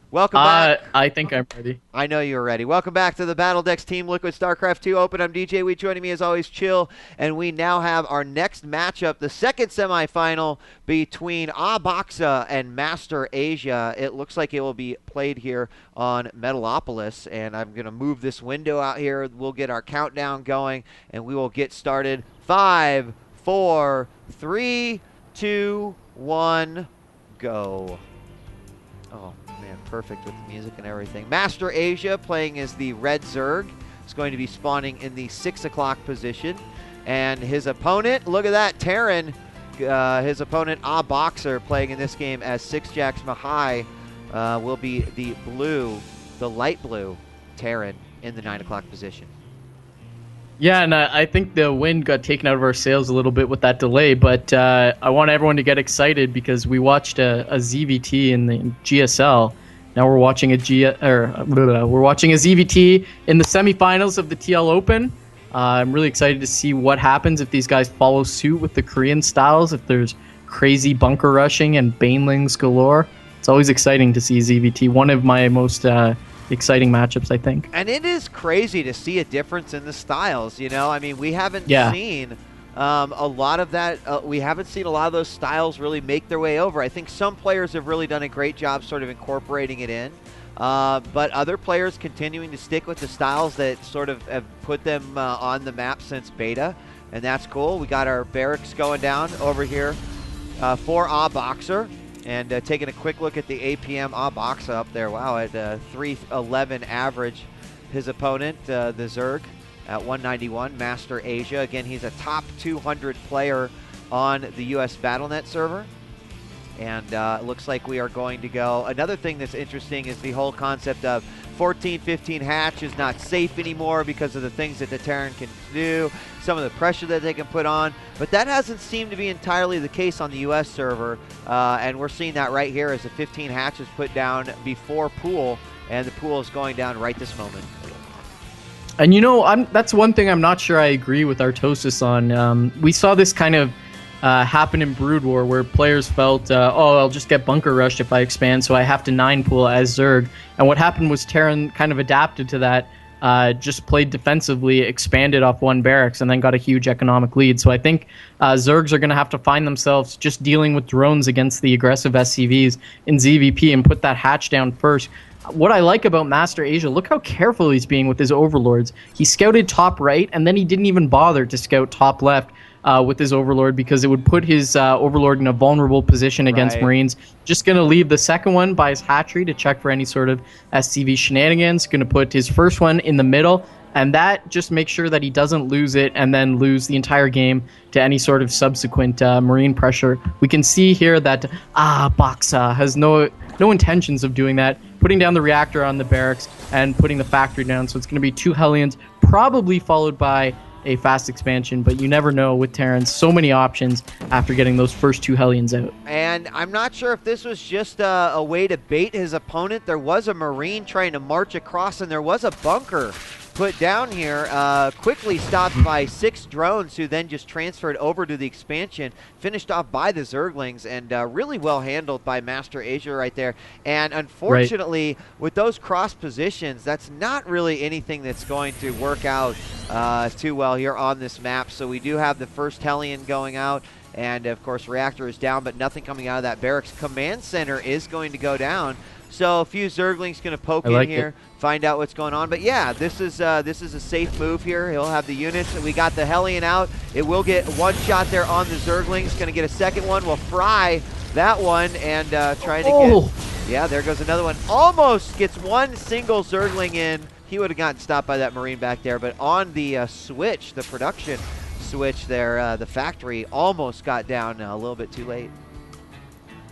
Welcome back. I think I'm ready. I know you're ready. Welcome back to the BattleDex Team Liquid StarCraft 2 Open. I'm DJ. Joining me as always, Chill, and we now have our next matchup, the second semifinal between AhhBoxxah and MasterAsia. It looks like it will be played here on Metalopolis, and I'm going to move this window out here. We'll get our countdown going, and we will get started. 5, 4, 3, 2, 1, go. Oh, man, perfect with the music and everything. MasterAsia playing as the red Zerg. Is going to be spawning in the 6 o'clock position. And his opponent, look at that, Terran. His opponent, AhhBoxxah, playing in this game as 6-Jacks Mahai, will be the light blue Terran in the 9 o'clock position. Yeah, and I think the wind got taken out of our sails a little bit with that delay, but I want everyone to get excited because we watched a ZVT in the GSL. Now we're watching we're watching a ZVT in the semifinals of the TL Open. I'm really excited to see what happens if these guys follow suit with the Korean styles, if there's crazy bunker rushing and banelings galore. It's always exciting to see ZVT, one of my most exciting matchups, I think. And it is crazy to see a difference in the styles, you know? I mean, we haven't seen a lot of that. We haven't seen a lot of those styles really make their way over. I think some players have really done a great job sort of incorporating it in. But other players continuing to stick with the styles that sort of have put them on the map since beta. And that's cool. We got our barracks going down over here for AhhBoxxah. And taking a quick look at the APM AhhBoxxah up there. Wow, at 311 average. His opponent, the Zerg, at 191. MasterAsia. Again, he's a top 200 player on the US BattleNet server. And it looks like we are going to go. Another thing that's interesting is the whole concept of 14-15 hatch is not safe anymore because of the things that the Terran can do, some of the pressure that they can put on. But that hasn't seemed to be entirely the case on the US server. And we're seeing that right here as the 15 hatch is put down before pool, and the pool is going down right this moment. And you know, that's one thing I'm not sure I agree with Artosis on. We saw this kind of happen in Brood War, where players felt, oh, I'll just get bunker rushed if I expand, so I have to 9 pool as Zerg. And what happened was Terran kind of adapted to that, just played defensively, expanded off one barracks, and then got a huge economic lead. So I think Zergs are going to have to find themselves just dealing with drones against the aggressive SCVs in ZVP and put that hatch down first. What I like about MasterAsia, look how careful he's being with his overlords. He scouted top right, and then he didn't even bother to scout top left with his overlord, because it would put his overlord in a vulnerable position against Marines. Just going to leave the second one by his hatchery to check for any sort of SCV shenanigans. Going to put his first one in the middle, and that just makes sure that he doesn't lose it and then lose the entire game to any sort of subsequent Marine pressure. We can see here that AhhBoxxah has no intentions of doing that, putting down the reactor on the barracks and putting the factory down. So it's going to be 2 Hellions, probably followed by a fast expansion, but you never know with Terrans. So many options after getting those first 2 Hellions out. And I'm not sure if this was just a way to bait his opponent. There was a Marine trying to march across, and there was a bunker put down here, quickly stopped by 6 drones, who then just transferred over to the expansion, finished off by the Zerglings, and really well handled by MasterAsia right there. And unfortunately, with those cross positions, that's not really anything that's going to work out too well here on this map. So we do have the first Hellion going out, and of course reactor is down, but nothing coming out of that barracks. Command center is going to go down. So a few Zerglings going to poke in here, find out what's going on. But yeah, this is a safe move here. He'll have the units. We got the Hellion out. It will get one shot there on the Zerglings. Going to get a second one. We'll fry that one and try to get... Yeah, there goes another one. Almost gets one single Zergling in. He would have gotten stopped by that Marine back there. But on the switch, the production switch there, the factory almost got down a little bit too late.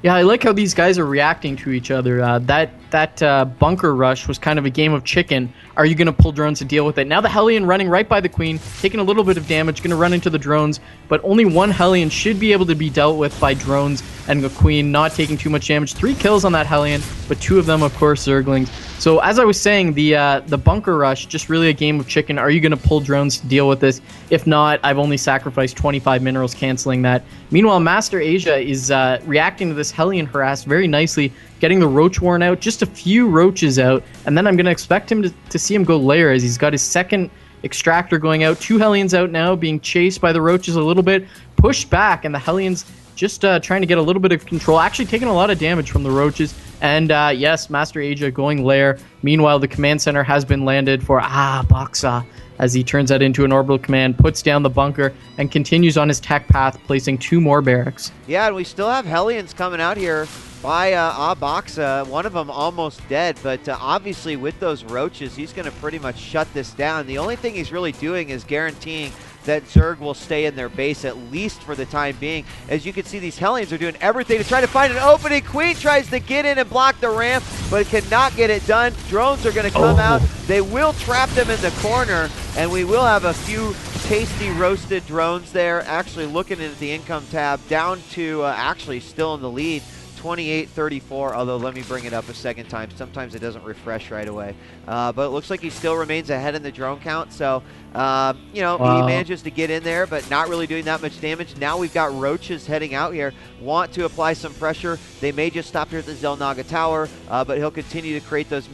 Yeah, I like how these guys are reacting to each other. That bunker rush was kind of a game of chicken. Are you going to pull drones to deal with it? Now the Hellion running right by the Queen, taking a little bit of damage, going to run into the drones, but only one Hellion should be able to be dealt with by drones, and the Queen not taking too much damage. 3 kills on that Hellion, but 2 of them, of course, Zerglings. So as I was saying, the bunker rush, just really a game of chicken. Are you going to pull drones to deal with this? If not, I've only sacrificed 25 minerals, canceling that. Meanwhile, MasterAsia is reacting to this Hellion harass very nicely, getting the Roach Warren out, just a few Roaches out, and then I'm going to expect him to see him go lair as he's got his second Extractor going out. 2 Hellions out now, being chased by the Roaches a little bit, pushed back, and the Hellions just trying to get a little bit of control, actually taking a lot of damage from the Roaches. And yes, MasterAsia going lair. Meanwhile, the command center has been landed for AhhBoxxah as he turns that into an orbital command, puts down the bunker, and continues on his tech path, placing 2 more barracks. Yeah, and we still have Hellions coming out here by AhhBoxxah. One of them almost dead, but obviously with those Roaches, he's going to pretty much shut this down. The only thing he's really doing is guaranteeing that Zerg will stay in their base, at least for the time being. As you can see, these Hellions are doing everything to try to find an opening. Queen tries to get in and block the ramp, but cannot get it done. Drones are going to come out. They will trap them in the corner, and we will have a few tasty roasted drones there. Actually, looking at the income tab, down to actually still in the lead. 28-34, although let me bring it up a second time. Sometimes it doesn't refresh right away. But it looks like he still remains ahead in the drone count. So, you know, he manages to get in there, but not really doing that much damage. Now we've got Roaches heading out here, want to apply some pressure. They may just stop here at the Xel'Naga Tower, but he'll continue to create those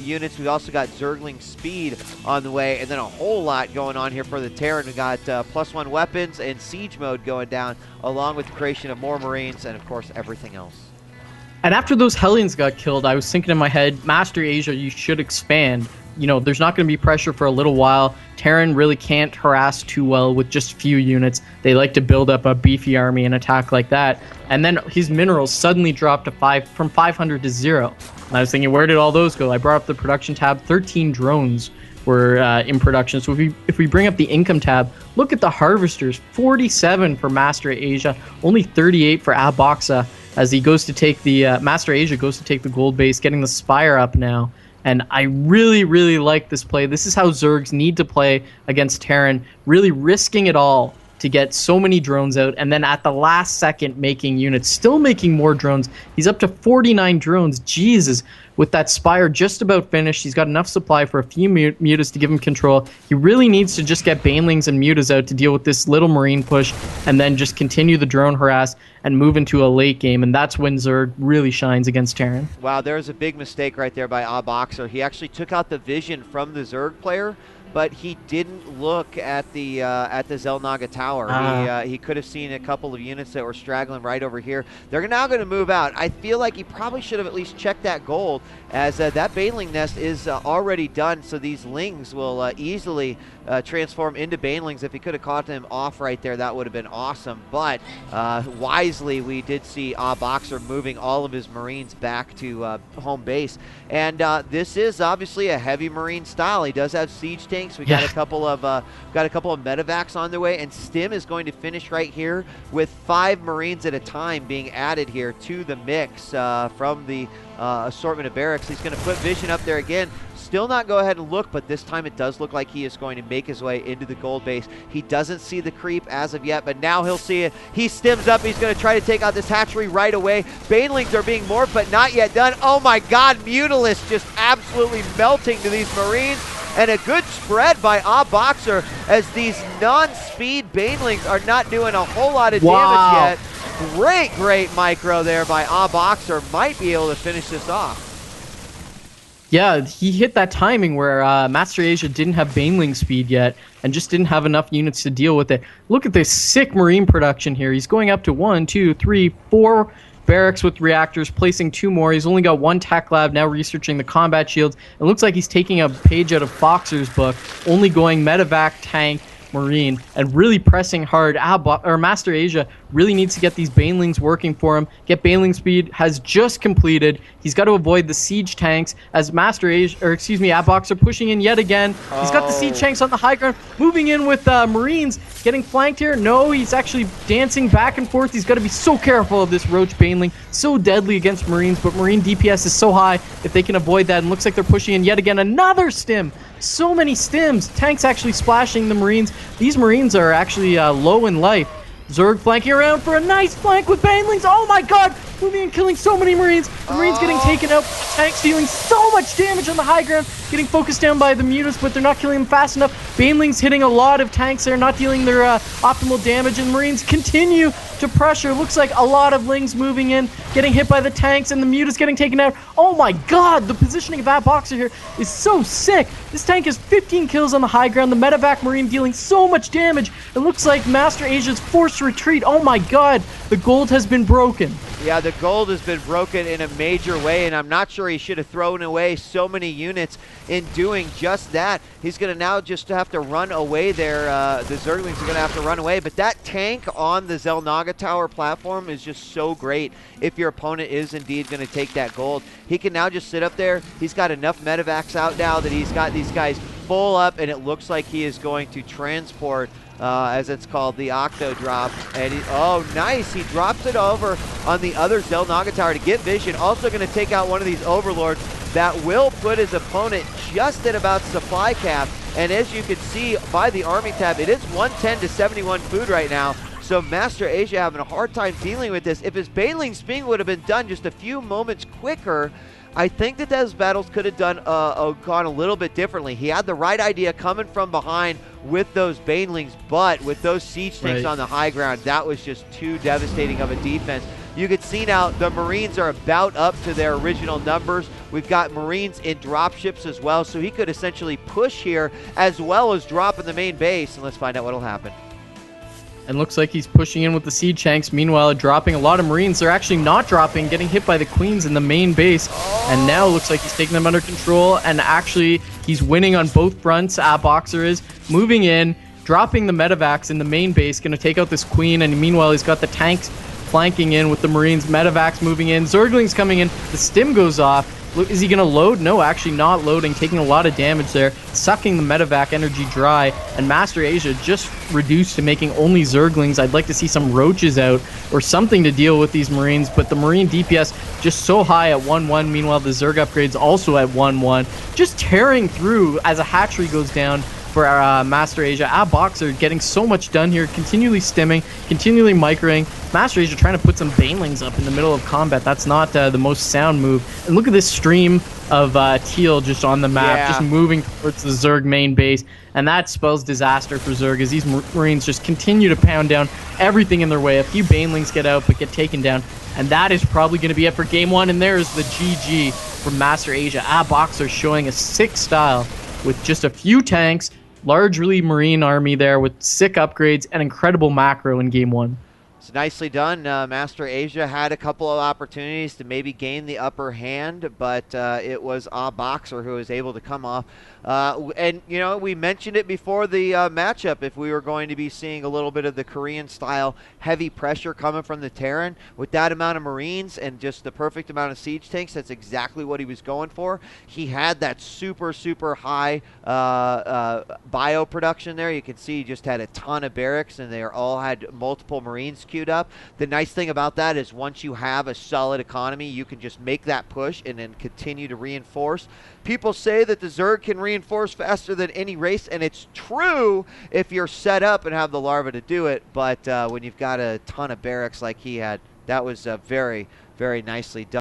units. We've also got Zergling Speed on the way, and then a whole lot going on here for the Terran. We got +1 weapons and siege mode going down, along with the creation of more Marines and, of course, everything else. And after those Hellions got killed, I was thinking in my head, MasterAsia, you should expand. You know, there's not going to be pressure for a little while. Terran really can't harass too well with just few units. They like to build up a beefy army and attack like that. And then his minerals suddenly dropped to from 500 to 0. And I was thinking, where did all those go? I brought up the production tab. 13 drones were in production. So if we bring up the income tab, look at the harvesters. 47 for MasterAsia, only 38 for AhhBoxxah, as he goes to take the MasterAsia goes to take the gold base, getting the Spire up now. And I really, really like this play. This is how Zergs need to play against Terran, really risking it all to get so many drones out, and then at the last second making units, still making more drones. He's up to 49 drones. Jesus, with that Spire just about finished, he's got enough supply for a few mutas to give him control. He really needs to just get Banelings and mutas out to deal with this little Marine push, and then just continue the drone harass and move into a late game, and that's when Zerg really shines against Terran. Wow, there's a big mistake right there by AhhBoxxah. He actually took out the vision from the Zerg player, but he didn't look at the Xel'Naga Tower. He could have seen a couple of units that were straggling right over here. They're now going to move out. I feel like he probably should have at least checked that gold, as that Baneling nest is already done, so these Lings will easily transform into Banelings. If he could have caught them off right there, that would have been awesome. But wisely, we did see AhhBoxxah moving all of his Marines back to home base. And this is obviously a heavy Marine style. He does have siege tanks. We got a couple of medevacs on the way, and Stim is going to finish right here with 5 Marines at a time being added here to the mix from the assortment of barracks. He's going to put vision up there again. Still not go ahead and look, but this time it does look like he is going to make his way into the gold base. He doesn't see the creep as of yet, but now he'll see it. He stims up. He's going to try to take out this hatchery right away. Banelings are being morphed, but not yet done. Oh my God, Mutalisk just absolutely melting to these Marines. And a good spread by AhhBoxxah, as these non-speed Banelings are not doing a whole lot of damage yet. Great micro there by AhhBoxxah. Might be able to finish this off. Yeah, he hit that timing where MasterAsia didn't have Baneling speed yet and just didn't have enough units to deal with it. Look at this sick Marine production here. He's going up to 1, 2, 3, 4 barracks with reactors, placing 2 more. He's only got 1 tech lab, now researching the combat shields. It looks like he's taking a page out of Foxer's book, only going medevac, tank, Marine, and really pressing hard. MasterAsia really needs to get these Banelings working for him. Get Baneling speed has just completed. He's got to avoid the siege tanks as AhhBoxxah are pushing in yet again. He's got the siege tanks on the high ground, moving in with Marines, getting flanked here. No, he's actually dancing back and forth. He's got to be so careful of this Roach Baneling. So deadly against Marines, but Marine DPS is so high if they can avoid that. And looks like they're pushing in yet again. Another stim. So many stims. Tanks actually splashing the Marines. These Marines are actually low in life. Zerg flanking around for a nice flank with Banelings. Oh my God! moving and killing so many Marines. The Marines getting taken out. Tanks dealing so much damage on the high ground, getting focused down by the mutas, but they're not killing them fast enough. Banelings hitting a lot of tanks there, not dealing their optimal damage, and Marines continue to pressure. Looks like a lot of Lings moving in, getting hit by the tanks, and the mutas getting taken out. Oh my god, the positioning of AhhBoxxah here is so sick. This tank has 15 kills on the high ground. The medevac Marine dealing so much damage. It looks like MasterAsia's forced retreat. Oh my god, the gold has been broken. Yeah, the gold has been broken in a major way, and I'm not sure he should have thrown away so many units in doing just that. He's going to now just have to run away there. The Zerglings are going to have to run away, but that tank on the Xel'Naga Tower platform is just so great if your opponent is indeed going to take that gold. He can now just sit up there. He's got enough medevacs out now that he's got these guys full up, and it looks like he is going to transport as it's called, the Octo drop. And oh, nice. He drops it over on the other Xel'Naga Tower to get vision. Also going to take out one of these Overlords that will put his opponent just at about supply cap. And as you can see by the army tab, it is 110 to 71 food right now. So MasterAsia having a hard time dealing with this. If his Baneling Sping would have been done just a few moments quicker, I think that those battles could have gone a little bit differently. He had the right idea coming from behind with those Banelings, but with those siege tanks on the high ground, that was just too devastating of a defense. You can see now the Marines are about up to their original numbers. We've got Marines in dropships as well, so he could essentially push here as well as drop in the main base, and let's find out what'll happen. And looks like he's pushing in with the siege tanks. Meanwhile, dropping a lot of Marines. They're actually not dropping, getting hit by the Queens in the main base. And now looks like he's taking them under control. And actually, he's winning on both fronts. AhhBoxxah is moving in, dropping the medevacs in the main base, going to take out this Queen. And meanwhile, he's got the tanks flanking in with the Marines. Medevacs moving in. Zerglings coming in. The stim goes off. Is he going to load? No, actually not loading, taking a lot of damage there, sucking the medevac energy dry, and MasterAsia just reduced to making only Zerglings. I'd like to see some roaches out or something to deal with these Marines, but the Marine DPS just so high at 1-1. Meanwhile, the Zerg upgrades also at 1-1, just tearing through as a hatchery goes down for MasterAsia. AhhBoxxah getting so much done here, continually stimming, continually microing. MasterAsia trying to put some Banelings up in the middle of combat. That's not the most sound move. And look at this stream of teal just on the map, just moving towards the Zerg main base. And that spells disaster for Zerg as these Marines just continue to pound down everything in their way. A few Banelings get out but get taken down. And that is probably going to be it for game one. And there's the GG from MasterAsia. AhhBoxxah showing a sick style with just a few tanks, largely Marine army there with sick upgrades and incredible macro in game one. It's nicely done. MasterAsia had a couple of opportunities to maybe gain the upper hand, but it was AhhBoxxah who was able to come off. And, you know, we mentioned it before the matchup, if we were going to be seeing a little bit of the Korean-style heavy pressure coming from the Terran. With that amount of Marines and just the perfect amount of siege tanks, that's exactly what he was going for. He had that super, super high bio production there. You can see he just had a ton of barracks, and they all had multiple Marines queued up. The nice thing about that is once you have a solid economy, you can just make that push and then continue to reinforce. People say that the Zerg can reinforce faster than any race, and it's true if you're set up and have the larva to do it, but when you've got a ton of barracks like he had, that was very, very nicely done.